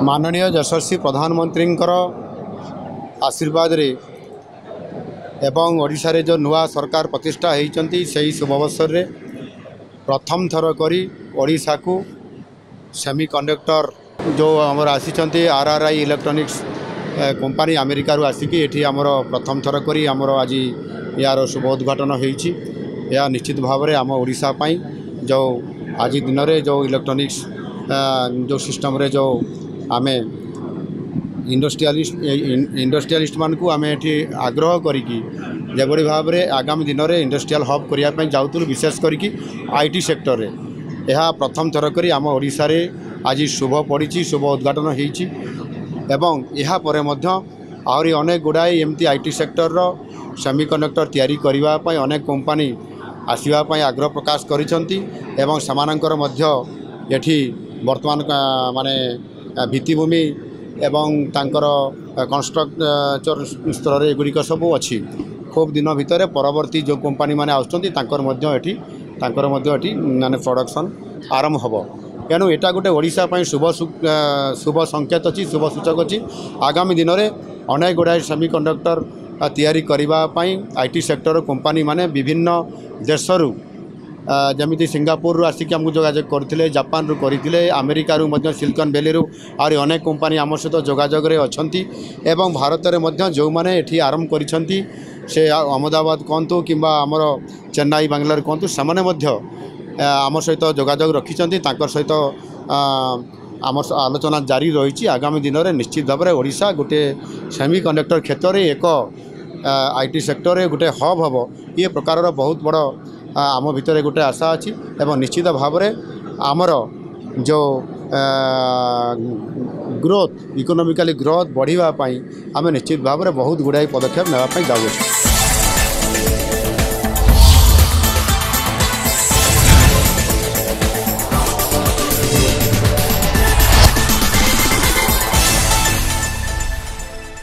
माननीय यशस्वी प्रधानमंत्री आशीर्वाद रे एवं ओडिशा रे जो नुआ सरकार प्रतिष्ठा होती से शुभ अवसर रे प्रथम थर करी ओडिशा को सेमीकंडक्टर जो आमर आसी आरआरआई इलेक्ट्रॉनिक्स कंपनी अमेरिका आसिकी एठी आमर प्रथम थर करी आमर आज यार शुभ उद्घाटन होईछि। यह निश्चित भाव में आम ओडिशा पई जो आज दिन में जो इलेक्ट्रॉनिक्स जो सिस्टम रे जो आमे इंडस्ट्रियलिस्ट मान को आमे एठी आग्रह करिकी जेबड़ी भाव में आगामी दिन में इंडस्ट्रियल हब करने जाऊँ विशेष करिकी आईटी सेक्टर रे यह प्रथम थर करी आम ओडिशा रे आज शुभ पड़ी शुभ उद्घाटन होईछि एवं यह परे मध्य आहरी अनेक गुड़ाए एमती आईटी सेक्टर रो सेमीकंडक्टर तैयारी करबा पई अनेक कंपनी आसीबा पई आग्रह प्रकाश करिसंती एवं समानांकर मध्य एठी वर्तमान माने भित्तिभूमि एवं तांकर कंस्ट्रक्चर स्तर रे गुड़िक सब अच्छी खूब दिन भितर परवर्ती जो कंपनी माने आउछंती तांकर मध्य एठी माने प्रोडक्शन आरंभ हबो। तेणु एटा गोटे ओडिशा पई शुभ संकेत अच्छी शुभ सूचक अच्छी। आगामी दिन में अनेक गुड़ाए सेमीकंडक्टर तैयारी करबा पई आईटी सेक्टर कंपनी माने विभिन्न देशरू जमीती सिंगापुर रू आसिक आमको जोगाजोग करते जापान रू करते अमेरिका रू मध्य सिलिकन वैली रू और अनेक कंपनी आम सहित जोगाजोग रे अछंती एवं भारत में मध्य जो माने एठी आरंभ करिसंती से अहमदाबाद कहतु किंबा आमर चेन्नई बांग्लार कहतु से मध्य आम सहित जोगाजोग रखिंट सहित आम आलोचना जारी रही। आगामी दिन में निश्चित भाव में ओडिशा गोटे सेमीकंडक्टर क्षेत्र में एक आईटी सेक्टर में गोटे हब हम ये प्रकार बहुत बड़ आम भितर गोटे आशा अच्छी एवं निश्चित भाव में आमर जो ग्रोथ इकोनॉमिकली ग्रोथ बढ़ावाई आम निश्चित भाव में बहुत गुड़ाई पदक्षेप नापी जाऊँ।